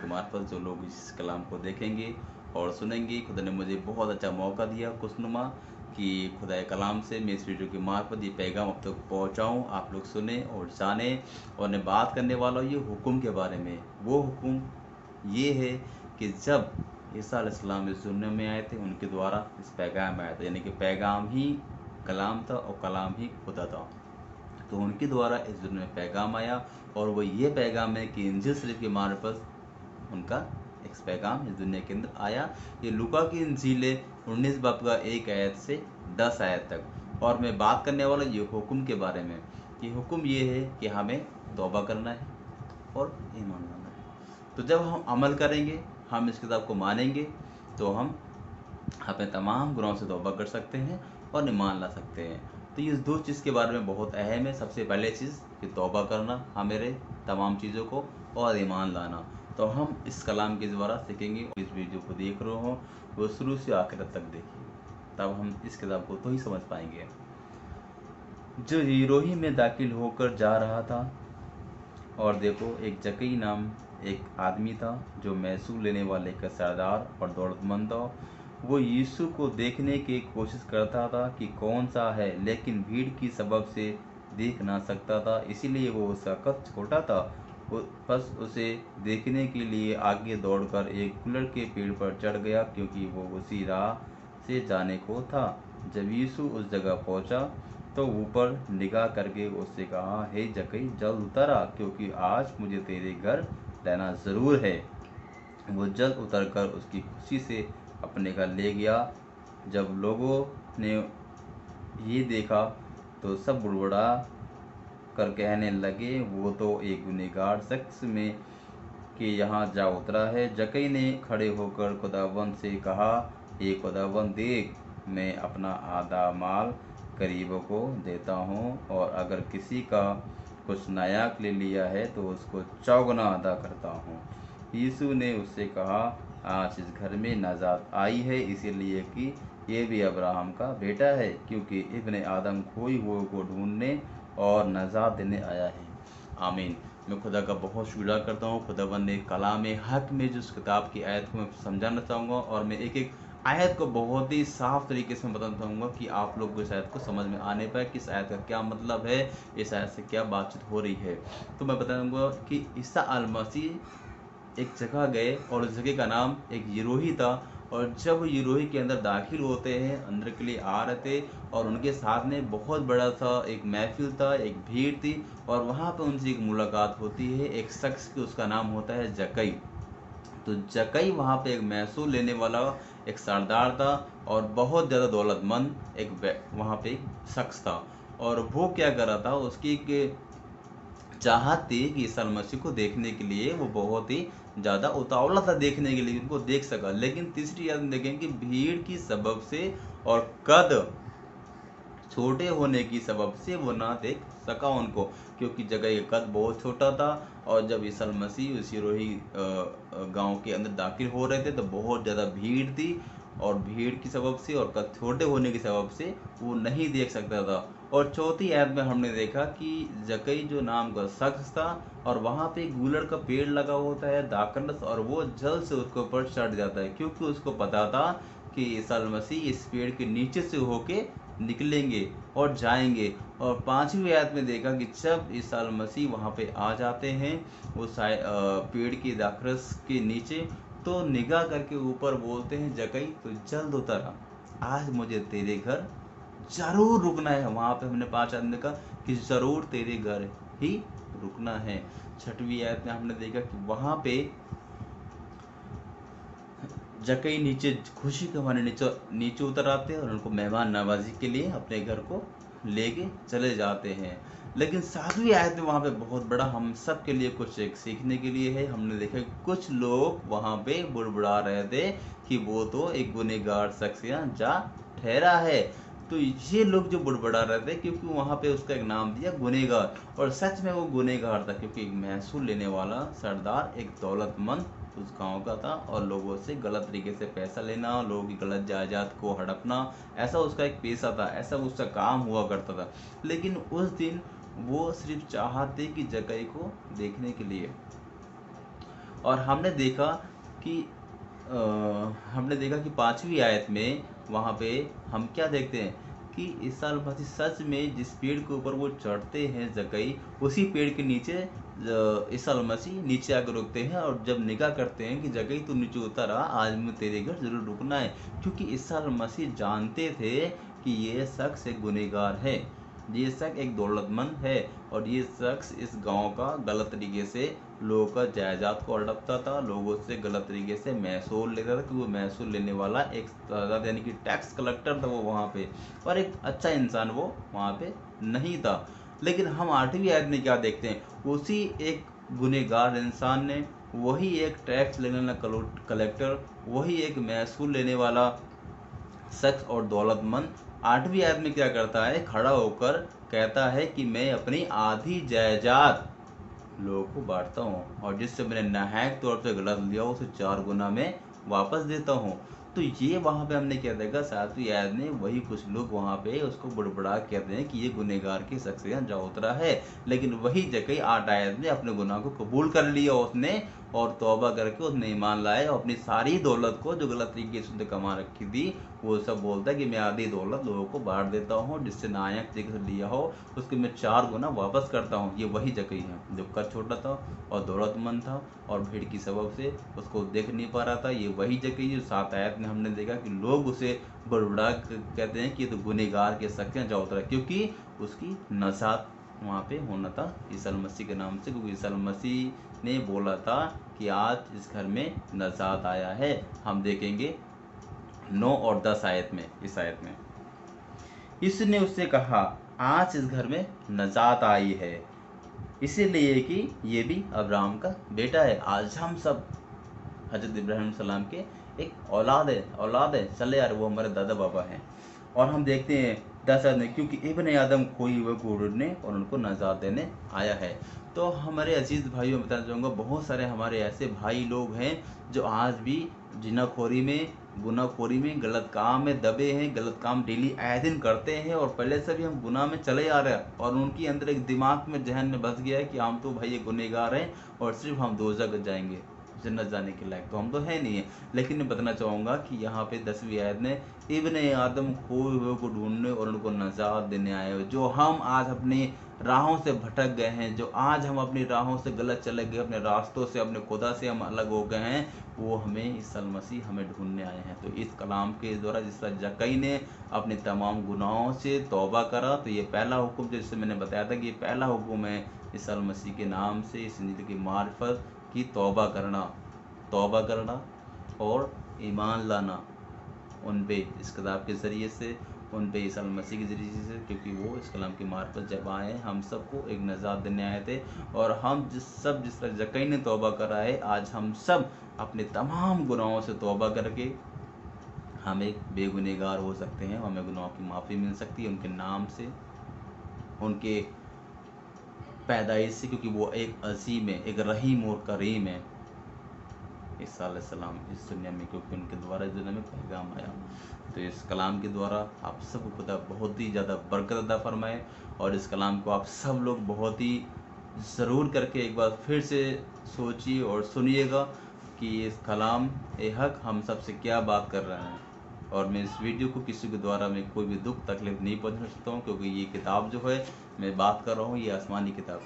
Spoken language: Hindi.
के मार्फत जो लोग इस कलाम को देखेंगे और सुनेंगे, खुदा ने मुझे बहुत अच्छा मौका दिया खुशनुमा कि खुदा कलाम से मैं इस वीडियो के मार्फत ये पैगाम अब तक पहुँचाऊँ, आप लोग सुने और जानें। और मैं बात करने वाला हूँ ये हुक्म के बारे में। वो हुक्म ये है कि जब ईसा अलैहिस्सलाम इस दुनिया में आए थे, उनके द्वारा इस पैगाम आया था, यानी कि पैगाम ही कलाम था और कलाम ही खुदा था। तो उनके द्वारा इस दुनिया में पैगाम आया और वो ये पैगाम है कि इंजील शरीफ के मार्फत उनका एक पैगाम इस दुनिया के अंदर आया। ये लूका की इंजील है 19 बाब का 1 आयत से 10 आयत तक। और मैं बात करने वाला ये हुक्म के बारे में कि हुक्म ये है कि हमें तौबा करना है और ईमान लाना है। तो जब हम अमल करेंगे, हम इस किताब को मानेंगे, तो हम अपने तमाम गुनाहों से तौबा कर सकते हैं और ईमान ला सकते हैं। तो ये दो चीज़ के बारे में बहुत अहम है। सबसे पहले चीज़ कि तौबा करना हमारे तमाम चीज़ों को और ईमान लाना। तो हम इस कलाम के द्वारा सीखेंगे। इस वीडियो को देख रहे हो वो शुरू से आखिर तक देखिए, तब हम इस किताब को तो ही समझ पाएंगे। जो हीरोही में दाखिल होकर जा रहा था, और देखो एक जकई नाम एक आदमी था जो महसूल लेने वाले का सरदार और दौलतमंद था। वो यीशु को देखने की कोशिश करता था कि कौन सा है, लेकिन भीड़ की सबब से देख ना सकता था, इसीलिए वो उसका कद छोटा था। बस उसे देखने के लिए आगे दौड़कर एक गुलर के पेड़ पर चढ़ गया, क्योंकि वो उसी राह से जाने को था। जब यीशु उस जगह पहुंचा तो ऊपर निगाह करके उससे कहा, हे जकई, जल्द उतर आ, क्योंकि आज मुझे तेरे घर रहना ज़रूर है। वो जल्द उतरकर उसकी खुशी से अपने घर ले गया। जब लोगों ने ये देखा तो सब बुड़बुड़ा कर कहने लगे, वो तो एक गुनहगार शख्स में कि यहाँ जा उतरा है। जकई ने खड़े होकर खुदावंद से कहा, हे खुदावंद, देख, मैं अपना आधा माल गरीबों को देता हूँ, और अगर किसी का कुछ नायाक ले लिया है तो उसको चौगुना अदा करता हूँ। यीशु ने उससे कहा, आज इस घर में नाजात आई है, इसीलिए कि ये भी अब्राहम का बेटा है, क्योंकि इब्ने आदम खोई हुए को ढूंढने और नाजात देने आया है। आमीन। मैं खुदा का बहुत शुक्रिया करता हूँ। खुदाबंद ने कलाम हक में जो उस किताब की आयत को मैं समझाना चाहूँगा, और मैं एक एक आयत को बहुत ही साफ तरीके से बताना चाहूँगा कि आप लोग को इस आयत को समझ में आने पाए कि इस आयत का क्या मतलब है, इस आयत से क्या बातचीत हो रही है। तो मैं बताऊँगा कि ईसा अल मसीह एक जगह गए और उस जगह का नाम एक यिरोही था। और जब यिरोही के अंदर दाखिल होते हैं, अंदर के लिए आ रहे थे, और उनके साथ में बहुत बड़ा सा एक महफिल था, एक भीड़ थी, और वहाँ पे उनसे एक मुलाकात होती है एक शख्स की, उसका नाम होता है जकई। तो जकई वहाँ पे एक महसूल लेने वाला एक सरदार था और बहुत ज़्यादा दौलतमंद एक वहाँ पे एक शख्स था। और वो क्या कर रहा था, उसकी एक चाहत थी कि ईसा मसीह को देखने के लिए, वो बहुत ही ज़्यादा उतावला था देखने के लिए, उनको देख सका। लेकिन तीसरी याद देखें कि भीड़ की सबब से और कद छोटे होने की सबब से वो ना देख सका उनको, क्योंकि जगह का कद बहुत छोटा था। और जब ईसा मसीह उस यिरोही गांव के अंदर दाखिल हो रहे थे तो बहुत ज़्यादा भीड़ थी, और भीड़ की सबब से और कद छोटे होने की सबब से वो नहीं देख सकता था। और चौथी आयत में हमने देखा कि जकई जो नाम का शख्स था, और वहाँ पे गूलर का पेड़ लगा होता है दाखलस, और वो जल्द से उसके ऊपर चढ़ जाता है, क्योंकि उसको पता था कि ईसा मसीह इस पेड़ के नीचे से होके निकलेंगे और जाएंगे। और पांचवी आयत में देखा कि जब ईसा मसीह वहाँ पे आ जाते हैं उस पेड़ की दाखरस के नीचे, तो निगाह करके ऊपर बोलते हैं, जकई, तो जल्द उतर आ, आज मुझे तेरे घर जरूर रुकना है। वहाँ पे हमने 5 आयत में कहा कि जरूर तेरे घर ही रुकना है। छठवीं आयत में हमने देखा कि वहाँ पे जकई नीचे खुशी के मारे नीचे उतर आते हैं और उनको मेहमान नवाजी के लिए अपने घर को लेके चले जाते हैं। लेकिन 7वीं आयत में वहाँ पे बहुत बड़ा हम सब के लिए कुछ एक सीखने के लिए है। हमने देखा कि कुछ लोग वहाँ पे बुड़बुड़ा रहे थे कि वो तो एक गुनहगार शख्स यहाँ जा ठहरा है। तो ये लोग जो बुड़बुड़ा रहे थे, क्योंकि वहाँ पे उसका एक नाम दिया गुनहगार, और सच में वो गुनहगार था, क्योंकि एक महसूल लेने वाला सरदार एक दौलतमंद उस गांव का था, और लोगों से गलत तरीके से पैसा लेना, लोगों की गलत जायदाद को हड़पना, ऐसा उसका एक पेशा था, ऐसा उसका काम हुआ करता था। लेकिन उस दिन वो सिर्फ चाहते कि जकई को देखने के लिए, और हमने देखा कि 5वीं आयत में वहाँ पे हम क्या देखते हैं कि ईसा मसीह सच में जिस पेड़ के ऊपर वो चढ़ते हैं जकई, उसी पेड़ के नीचे ईसा मसीह नीचे आकर रुकते हैं और जब निगाह करते हैं कि जकई तू नीचे उतर आ, आज मैं तेरे घर जरूर रुकना है। क्योंकि ईसा मसीह जानते थे कि ये शख्स एक गुनहगार है, ये शख्स एक दौलतमंद है और ये शख्स इस गांव का गलत तरीके से लोगों का जायदाद को हड़पता था, लोगों से गलत तरीके से महसूल लेता था, कि वो महसूल लेने वाला एक यानी कि टैक्स कलेक्टर था वो वहाँ पे, और एक अच्छा इंसान वो वहाँ पे नहीं था। लेकिन हम 8वीं आयत में क्या देखते हैं, उसी एक गुनहगार इंसान ने, वही एक टैक्स लेने वाला कलेक्टर, वही एक महसूल लेने वाला शख्स और दौलतमंद 8वीं आयत में क्या करता है, खड़ा होकर कहता है कि मैं अपनी आधी जायदाद लोगों को बांटता हूँ और जिससे मैंने नाहक तौर पे गलत लिया उसे 4 गुना में वापस देता हूँ। तो ये वहाँ पे हमने क्या देखा, 7वीं आयत में वही कुछ लोग वहाँ पे उसको बुड़बुड़ा कहते हैं कि ये गुनहगार की शख्सियत जा उतरा है, लेकिन वही जगह 8 आयत में अपने गुनाह को कबूल कर लिया उसने और तौबा करके उसने ईमान लाया और अपनी सारी दौलत को जो गलत तरीके से उसने कमा रखी थी वो सब बोलता है कि मैं आधी दौलत लोगों को बांट देता हूँ, जिससे नायक तरीके से लिया हो उसके मैं 4 गुना वापस करता हूँ। ये वही जगह है जो कद छोटा था और दौलतमंद था और भीड़ की सबब से उसको देख नहीं पा रहा था। ये वही जगह जो 7 आयत में हमने देखा कि लोग उसे बड़बड़ा कहते हैं कि ये तो गुनहगार के शख्स हैं जा उतरा, क्योंकि उसकी नजात वहाँ पे होना था ईसा मसीह के नाम से, क्योंकि ईसा मसीह ने बोला था कि आज इस घर में नजात आया है। हम देखेंगे 9 और 10 आयत में, इस आयत में इसने उससे कहा आज इस घर में नजात आई है, इसीलिए कि ये भी अब्राहम का बेटा है। आज हम सब हजरत इब्राहिम सलाम के एक औलाद है, चले यार वो हमारे दादा बाबा हैं। और हम देखते हैं 10 आयत में, क्योंकि इब्ने आदम खोई हुए को ढूंढने और उनको नजात देने आया है। तो हमारे अजीज भाइयों में बताना चाहूँगा, बहुत सारे हमारे ऐसे भाई लोग हैं जो आज भी जिनाखोरी में, गुनाखोरी में, गलत काम में दबे हैं, गलत काम डेली आए दिन करते हैं और पहले से भी हम गुनाह में चले आ रहे हैं और उनके अंदर एक दिमाग में जहन में बस गया है कि हम तो भाई ये गुनहगार हैं और सिर्फ हम दोज़ख जाएंगे, जन्नत जाने के लायक तो हम तो है नहीं है। लेकिन मैं बताना चाहूँगा कि यहाँ पे 10वीं आयत में इब्ने आदम खोए हुए को ढूंढने और उनको नजात देने आए हो। जो हम आज अपनी राहों से भटक गए हैं, जो आज हम अपनी राहों से गलत चले गए, अपने रास्तों से, अपने खुदा से हम अलग हो गए हैं, वो हमें ईसा मसीह हमें ढूंढने आए हैं। तो इस कलाम के द्वारा जिस तरह जकई ने अपने तमाम गुनाहों से तौबा करा, तो ये पहला हुक्म जैसे मैंने बताया था कि ये पहला हुक्म है ईसा मसीह के नाम से, इस नीति की मार्फत की तौबा करना और ईमान लाना उन पे इस किताब के ज़रिए से, उन पे ईसा मसीह के ज़रिए से, क्योंकि वो इस कलाम की मार्फत जब आए हम सबको एक नजात देने आए थे। और हम जिस तरह जकई ने तौबा करा है, आज हम सब अपने तमाम गुनाहों से तौबा करके हम एक बेगुनहगार हो सकते हैं, हमें गुनाहों की माफ़ी मिल सकती है उनके नाम से, उनके पैदाइश से, क्योंकि वो एक अजीम है, एक रहीम और करीम है ईसा अलैहिस्सलाम इस दुनिया में, क्योंकि उनके द्वारा इस दुनिया में पैगाम आया। तो इस कलाम के द्वारा आप सबको खुदा बहुत ही ज़्यादा बरकत अता फरमाए और इस कलाम को आप सब लोग बहुत ही ज़रूर करके एक बार फिर से सोचिए और सुनिएगा कि इस कलाम ए हक हम सब से क्या बात कर रहे हैं। और मैं इस वीडियो को किसी के द्वारा मैं कोई भी दुख तकलीफ नहीं पहुंचा सकता हूं, क्योंकि ये किताब जो है मैं बात कर रहा हूं ये आसमानी किताब